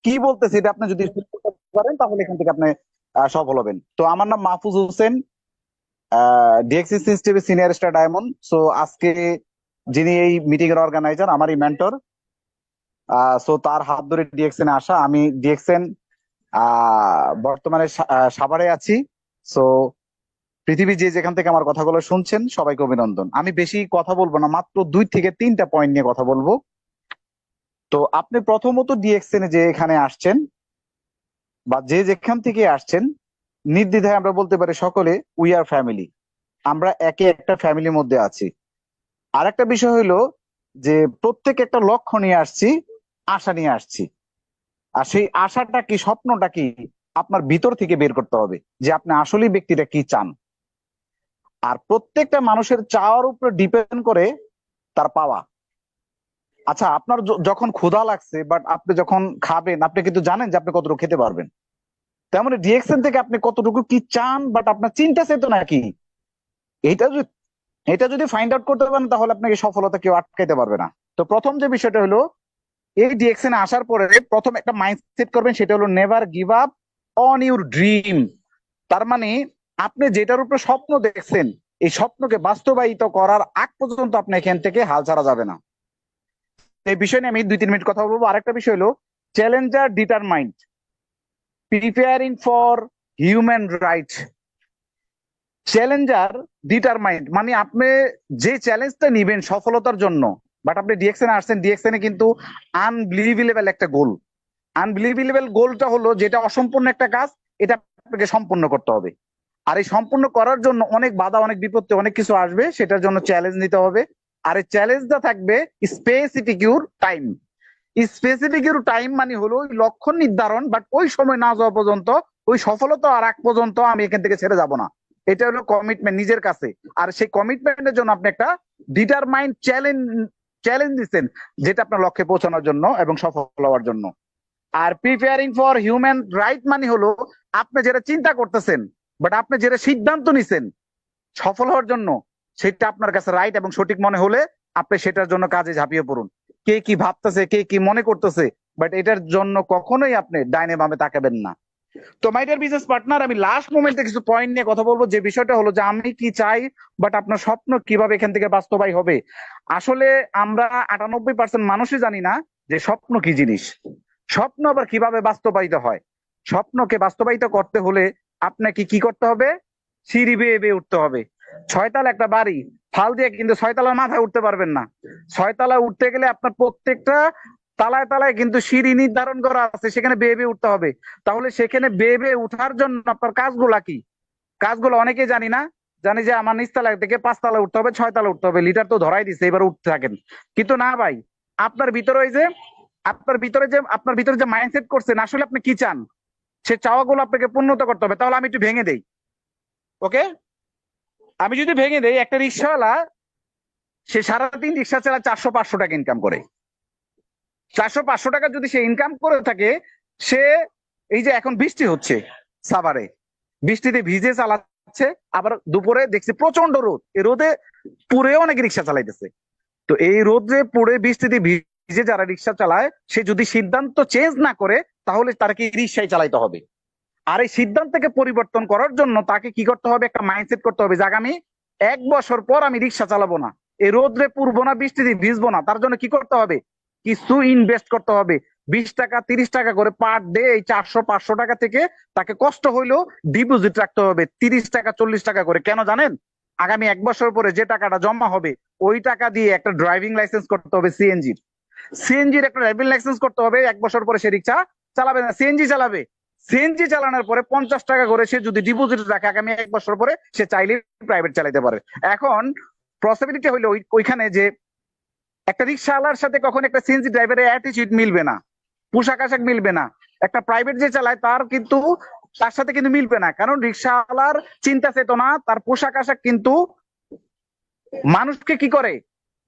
কি বলতেছি এটা আপনি যদি শুনতে পারেন তাহলে এখান থেকে আপনি সফল হবেন। তো আমার নাম মাহফুজ হোসেন, ডিএক্সি সিস্টেমের সিনিয়র স্টার ডায়মন্ড। সো আজকে যিনি এই মিটিং এর অর্গানাইজার আমারই মেন্টর, সো তার হাত ধরে ডিএক্সএন এ আসা। আমি ডিএক্সএন বর্তমানে সাভারে আছি। সো পৃথিবী যে যেখান থেকে আমার কথাগুলো শুনছেন সবাইকে অভিনন্দন। আমি বেশি কথা বলবো না, মাত্র 2 থেকে 3টা পয়েন্ট নিয়ে কথা বলবো। তো আপনি প্রথমত ডিএক্সএন এ যে এখানে আসছেন বা যে যেখান থেকে আসছেন, নির্দ্বিধায় আমরা বলতে পারি সকলে উই আর ফ্যামিলি। আমরা একে একটা ফ্যামিলির মধ্যে আছি। আর একটা বিষয় হইলো যে প্রত্যেক একটা লক্ষ্য নিয়ে আসছি, আশা নিয়ে আসছি। আর সেই আশাটা কি, স্বপ্নটা কি, আপনার ভিতর থেকে বের করতে হবে যে আপনি আসলে ব্যক্তিটা কি চান। আর প্রত্যেকটা মানুষের চাওয়ার উপরে ডিপেন্ড করে তার পাওয়া। আচ্ছা, আপনার যখন ক্ষুধা লাগছে, বাট আপনি যখন খাবেন আপনি কিন্তু জানেন যে আপনি কতটুকু খেতে পারবেন। তেমনি ডিএক্সএন থেকে আপনি কতটুকু কি চান, বাট আপনার চিন্তা চেতনা কি, এটা যদি এটা যদি ফাইন্ড আউট করতে পারেন তাহলে আপনাকে সফলতা কেউ আটকাইতে পারবে না। তো প্রথম যে বিষয়টা হলো, এই ডিএক্সএন আসার পরে প্রথম একটা মাইন্ডসেট করবেন, সেটা হলো never give up on your dream. তার মানে আপনি যেটার উপরে স্বপ্ন দেখছেন, এই স্বপ্নকে বাস্তবায়িত করার আগ পর্যন্ত আপনি এখান থেকে হাল ছাড়া যাবে না। এই বিষয় নিয়ে আমি 2-3 মিনিট কথা বলবো। আরেকটা বিষয় হলো Challenger determined, preparing for human right. Challenger determined মানে আপনি যে চ্যালেঞ্জটা নিবেন সফলতার জন্য, বাট আপনি ডিএক্সএন আসছেন, ডিএক্সএন কিন্তু আনবিলিভেবল একটা গোল। আনবিলিভেবল গোলটা হলো যেটা অসম্পূর্ণ একটা কাজ, এটা আপনাকে সম্পূর্ণ করতে হবে। আর এই সম্পূর্ণ করার জন্য অনেক বাধা, অনেক বিপত্তি, অনেক কিছু আসবে, সেটার জন্য চ্যালেঞ্জ নিতে হবে। আর এই চ্যালেঞ্জটা থাকবে specific your time. Specific your time মানে হলো ওই লক্ষ্য নির্ধারণ, বাট ওই সময় না যাওয়া পর্যন্ত, ওই সফলতা আর আগ পর্যন্ত আমি এখান থেকে ছেড়ে যাব না। এটা হলো কমিটমেন্ট নিজের কাছে। আর সেই কমিটমেন্টের জন্য আপনি একটা ডিটারমাইন্ড চ্যালেঞ্জ চ্যালেঞ্জ দিচ্ছেন, যেটা আপনার লক্ষ্যে পৌঁছানোর জন্য এবং সফল হওয়ার জন্য। Are preparing for human right মানে হলো আপনি যেটা চিন্তা করতেছেন, বাট আপনি যেটা সিদ্ধান্ত নিছেন সফল হওয়ার জন্য, সেটা আপনার কাছে রাইট এবং সঠিক মনে হলে আপনি সেটার জন্য কাজে ঝাঁপিয়ে পড়ুন। কে কি ভাবতেছে, কে কি মনে করতেছে, বাট এটার জন্য কখনোই আপনি ডাইনে বামে তাকাবেন না। তো মাই ডিয়ার বিজনেস পার্টনার, আমি লাস্ট মোমেন্টে কিছু পয়েন্ট নিয়ে কথা বলবো। যে বিষয়টা হলো যে আমি কি চাই, বাট আপনার স্বপ্ন কিভাবে এখান থেকে বাস্তবায়িত হবে। আসলে আমরা 98% মানুষই জানি না যে স্বপ্ন কি জিনিস, স্বপ্ন আবার কিভাবে বাস্তবায়িত হয়। স্বপ্নকে বাস্তবায়িত করতে হলে আপনাকে কি করতে হবে, সিঁড়ি বেয়ে বেয়ে উঠতে হবে। 6 তলা একটা বাড়ি ফাল দিয়ে কিন্তু 6 তলার মাথায় উঠতে পারবেন না। 6 তলা উঠতে গেলে আপনার প্রত্যেকটা তালায় তালায় কিন্তু সিঁড়ি নির্ধারণ করা আছে, সেখানে বেয়ে বেয়ে উঠতে হবে। তাহলে সেখানে বেয়ে বেয়ে উঠার জন্য আপনার কাজগুলা কি, কাজগুলো অনেকেই জানি না। জানি যে আমার নিচতলা থেকে 5 তলা উঠতে হবে, 6 তলা উঠতে হবে, লিটার তো ধরাই দিছে, এবার উঠতে থাকেন। কিন্তু না ভাই, আপনার ভিতরে ওই যে আপনার ভিতরে যে মাইন্ডসেট করছেন আসলে আপনি কি চান, সে চাওয়াগুলো আপনাকে পূর্ণতা করতে হবে। তাহলে আমি একটু ভেঙে দেই, ওকে? আমি যদি ভেঙে দেই, একটা রিক্সাওয়ালা সে সারাদিন রিক্সা চালায়, 400-500 টাকা ইনকাম করে। 400-500 টাকা যদি সে ইনকাম করে থাকে, সে এই যে এখন বৃষ্টি হচ্ছে সাভারে, বৃষ্টিতে ভিজে চালাচ্ছে, আবার দুপুরে দেখছি প্রচন্ড রোদ, এই রোদে পুড়ে অনেক রিক্সা চালাইতেছে। তো এই রোদে পুড়ে বৃষ্টিতে ভিজে যারা রিক্সা চালায়, সে যদি সিদ্ধান্ত চেঞ্জ না করে তাহলে তাকে রিক্সায় চালাইতে হবে। আর এই সিদ্ধান্তকে পরিবর্তন করার জন্য তাকে কি করতে হবে, একটা মাইন্ডসেট করতে হবে যে আগামী 1 বছর পর আমি রিক্সা চালাবো না, এই রোদ্রে পুড়বো না, বৃষ্টিতে ভিজবো না। তার জন্য কি করতে হবে, কিছু ইনভেস্ট করতে হবে। 20 টাকা 30 টাকা করে পার ডে, এই 400-500 টাকা থেকে তাকে কষ্ট হইলেও ডিপোজিট রাখতে হবে 30 টাকা 40 টাকা করে। কেন জানেন? আগামী 1 বছর পরে যে টাকাটা জমা হবে, ওই টাকা দিয়ে একটা ড্রাইভিং লাইসেন্স করতে হবে, সিএনজির একটা ড্রাইভিং লাইসেন্স করতে হবে। 1 বছর পরে সে রিক্সা চালাবে না, সিএনজি চালাবে। সিএনজি চালানোর পরে 50 টাকা করে সে যদি ডিপোজিট রাখে, আগামী 1 বছর পরে সে চাইলে প্রাইভেট চালাতে পারে। এখন পসিবিলিটি হইলো ওইখানে যে একটা রিক্সাওয়ালার সাথে কখন একটা সিএনজি ড্রাইভারের অ্যাটিটিউড মিলবে না, পোশাক আশাক মিলবে না। একটা প্রাইভেট যে চালায় তার কিন্তু তার সাথে কিন্তু মিলবে না, কারণ রিক্সাওয়ালার চিন্তা চেতনা, তার পোশাক আশাক কিন্তু মানুষকে কি করে,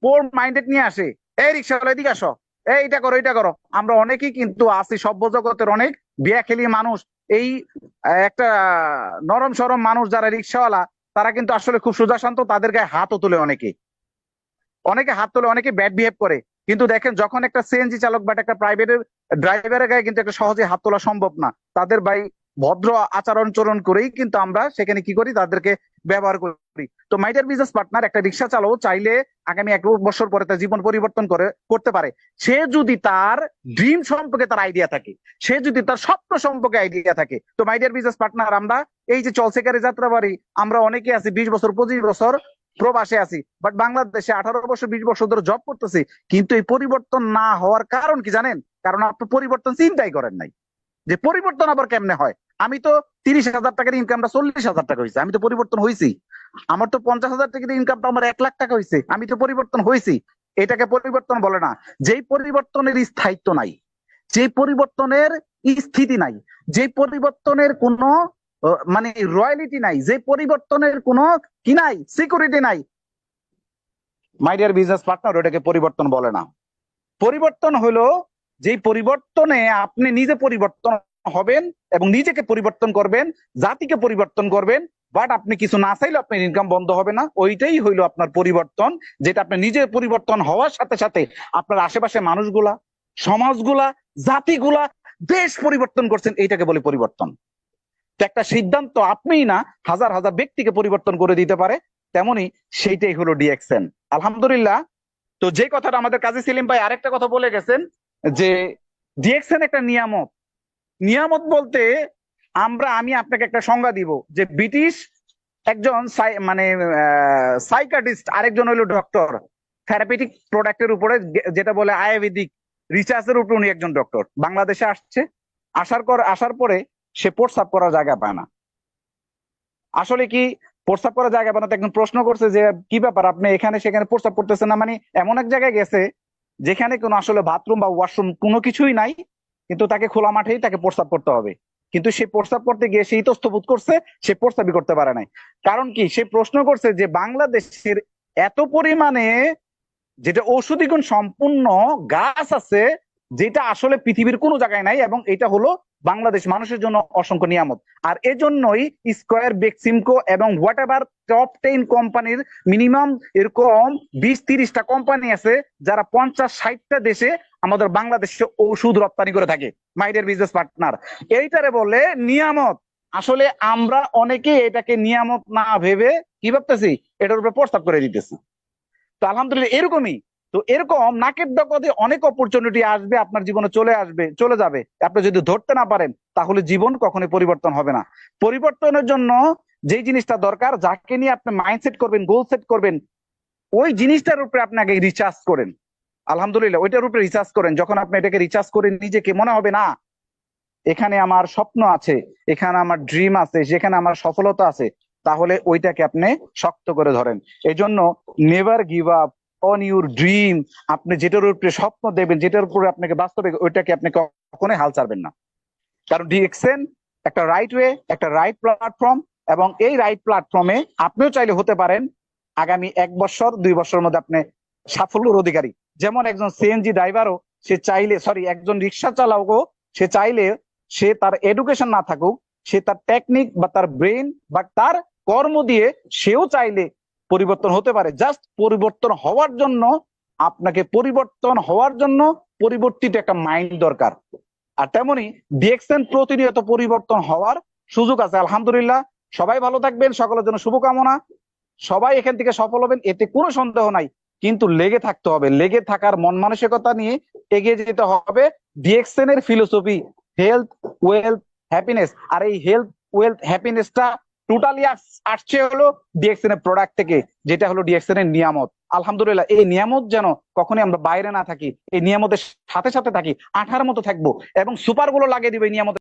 পোর মাইন্ডেড নিয়ে আসে। এই রিক্সাওয়ালা এদিকে আসো, এইটা করো, এটা করো। আমরা অনেকেই কিন্তু আছি সভ্য জগতের অনেক বিয়া খেলি মানুষ, এই একটা নরম সরম মানুষ যারা রিক্সাওয়ালা, তারা কিন্তু আসলে খুব সোজা শান্ত, তাদের গায়ে হাতও তুলে, অনেকে অনেকে হাত তোলে, অনেকে ব্যাড বিহেভ করে। কিন্তু দেখেন যখন একটা সিএনজি চালক বা একটা প্রাইভেটের ড্রাইভারের গায়ে কিন্তু একটা সহজে হাত তোলা সম্ভব না, তাদের ভাই ভদ্র আচরণ চরণ করেই কিন্তু আমরা সেখানে কি করি, তাদেরকে ব্যবহার করি। তো মাই ডিয়ার বিজনেস পার্টনার, একটা রিক্সা চালক চাইলে আগামী 1 বছর পরে তার জীবন পরিবর্তন করতে পারে, সে যদি তার ড্রিম সম্পর্কে তার আইডিয়া থাকে, সে যদি তার স্বপ্ন সম্পর্কে আইডিয়া থাকে। তো মাই ডিয়ার বিজনেস পার্টনার, আমরা এই যে চলসেকারে যাত্রাবাড়ি, আমরা অনেকে আছি 20 বছর 25 বছর প্রবাসে আছি, বাট বাংলাদেশে 18 বছর 20 বছর ধরে জব করতেছি, কিন্তু এই পরিবর্তন না হওয়ার কারণ কি জানেন? কারণ আপনি পরিবর্তন চিন্তাই করেন নাই যে পরিবর্তন আবার কেমনে হয়। আমি তো 30,000 টাকার ইনকামটা 40,000 টাকা হয়েছে, আমি তো পরিবর্তন হয়েছি। আমার তো 50,000 টাকার ইনকামটা আমার 1 লাখ টাকা হয়েছে, আমি তো পরিবর্তন হয়েছি। এটাকে পরিবর্তন বলে না। যেই পরিবর্তনের স্থায়িত্ব নাই, যে পরিবর্তনের স্থিতি নাই, যে পরিবর্তনের কোনো মানে রয়্যালিটি নাই, যে পরিবর্তনের কোনো কি নাই, সিকিউরিটি নাই, মাই ডিয়ার বিজনেস পার্টনার, ওটাকে পরিবর্তন বলে না। পরিবর্তন হলো যেই পরিবর্তনে আপনি নিজে পরিবর্তন হবেন এবং নিজেকে পরিবর্তন করবেন, জাতিকে পরিবর্তন করবেন, বাট আপনি কিছু না চাইলে আপনার ইনকাম বন্ধ হবে না। ওইটাই হইলো আপনার পরিবর্তন, যেটা আপনি নিজে পরিবর্তন হওয়ার সাথে সাথে আপনার আশেপাশে মানুষগুলা, সমাজগুলা, জাতিগুলা, দেশ পরিবর্তন করছেন, এইটাকে বলে পরিবর্তন। তো একটা সিদ্ধান্ত আপনিই না, হাজার হাজার ব্যক্তিকে পরিবর্তন করে দিতে পারে, তেমনি সেইটাই হলো ডিএক্সএন। আলহামদুলিল্লাহ। তো যে কথাটা আমাদের কাজী সেলিম ভাই আরেকটা কথা বলে গেছেন, যে ডিএক্সএন একটা নিয়ামত। নিয়ামত বলতে আমি আপনাকে একটা সংজ্ঞা দিব, যে ব্রিটিশ একজন মানে সাইকাটিস্ট, আরেকজন হইলো ডক্টর, থেরাপিটিক প্রোডাক্টের উপরে যেটা বলে আয়ুর্বেদিক রিসার্চের উপরে উনি একজন ডক্টর, বাংলাদেশে আসছে। আসার পরে সে প্রস্রাব করার জায়গা পায় না। আসলে কি প্রস্রাব করার জায়গা পায় না, তো একজন প্রশ্ন করছে যে কি ব্যাপার, আপনি এখানে সেখানে প্রস্রাব করতেছেন না? মানে এমন এক জায়গায় গেছে যেখানে কোনো আসলে বাথরুম বা ওয়াশরুম কোনো কিছুই নাই, কিন্তু তাকে খোলা মাঠেই তাকে প্রস্রাব করতে হবে। কিন্তু সে প্রস্রাব করতে গিয়ে সে ইতস্তত করছে, সে প্রস্রাবই করতে পারে নাই। কারণ কি? সে প্রশ্ন করছে যে বাংলাদেশের এত পরিমাণে যেটা ঔষধি গুণ সম্পূর্ণ গাছ আছে, যেটা আসলে পৃথিবীর কোনো জায়গায় নাই, এবং এটা হলো বাংলাদেশ মানুষের জন্য অসংখ্য নিয়ামত। আর এজন্যই স্কয়ার, বেক্সিমকো এবং হোয়াট এভার টপ 10 কোম্পানির মিনিমাম এরকম 20-30টা কোম্পানি আছে যারা 50-60টা দেশে আমাদের বাংলাদেশে ওষুধ রপ্তানি করে থাকে। মাই ডিয়ার বিজনেস পার্টনার, এইটারে বলে নিয়ামত। আসলে আমরা অনেকে এটাকে নিয়ামত না ভেবে কি ভাবতেছি, এটার উপরে প্রস্তাব করে দিতেছি। তো আলহামদুলিল্লাহ এরকমই। তো এরকম নাকের ডগা অনেক অপরচুনিটি আসবে আপনার জীবনে, চলে যাবে। আপনি যদি ধরতে না পারেন, তাহলে জীবন কখনোই পরিবর্তন হবে না। পরিবর্তনের জন্য যেই জিনিসটা দরকার, যাকে নিয়ে আপনি মাইন্ডসেট করবেন, গোল সেট করবেন, ওই জিনিসটার উপরে আপনি আগে রিচার্জ করেন। আলহামদুলিল্লাহ, ওইটার উপরে রিচার্জ করেন। যখন আপনি এটাকে রিচার্জ করেন, নিজেকে মনে হবে না এখানে আমার স্বপ্ন আছে, এখানে আমার ড্রিম আছে, যেখানে আমার সফলতা আছে, তাহলে ওইটাকে আপনি শক্ত করে ধরেন। এই জন্য never give up on your dream. আপনি যেটার উপরে স্বপ্ন দেবেন, যেটার উপরে আপনাকে বাস্তবে, ওইটাকে আপনি কখনোই হাল ছাড়বেন না। কারণ ডিএক্সএন একটা রাইট ওয়ে, একটা রাইট প্ল্যাটফর্ম, এবং এই রাইট প্ল্যাটফর্মে আপনিও চাইলে হতে পারেন আগামী 1 বছর 2 বছরের মধ্যে আপনি সাফল্যের অধিকারী। যেমন একজন সিএনজি ড্রাইভারও সে চাইলে, একজন রিক্সা চালকও সে চাইলে, সে তার এডুকেশন না থাকুক, সে তার টেকনিক বা তার ব্রেন বা তার কর্ম দিয়ে সেও চাইলে পরিবর্তন হতে পারে। জাস্ট পরিবর্তন হওয়ার জন্য পরিবর্তিত একটা মাইন্ড দরকার। আর তেমনি ডিএক্সএন প্রতিনিয়ত পরিবর্তন হওয়ার সুযোগ আছে। আলহামদুলিল্লাহ, সবাই ভালো থাকবেন, সকলের জন্য শুভকামনা। সবাই এখান থেকে সফল হবেন, এতে কোনো সন্দেহ নাই। কিন্তু লেগে থাকতে হবে, লেগে থাকার মন মানসিকতা নিয়ে এগিয়ে যেতে হবে। ডিএক্সএন এর ফিলোসফি হেলথ, ওয়েলথ, হ্যাপিনেস। আর এই হেলথ, ওয়েলথ, হ্যাপিনেসটা টোটালি আসছে হলো ডিএক্সএন এর প্রোডাক্ট থেকে, যেটা হলো ডিএক্সএন এর নিয়ামত। আলহামদুলিল্লাহ, এই নিয়ামত যেন কখনোই আমরা বাইরে না থাকি, এই নিয়ামতের সাথে সাথে থাকি, আঠার মতো থাকবো এবং সুপার গুলো লাগিয়ে দিবে এই নিয়ামত।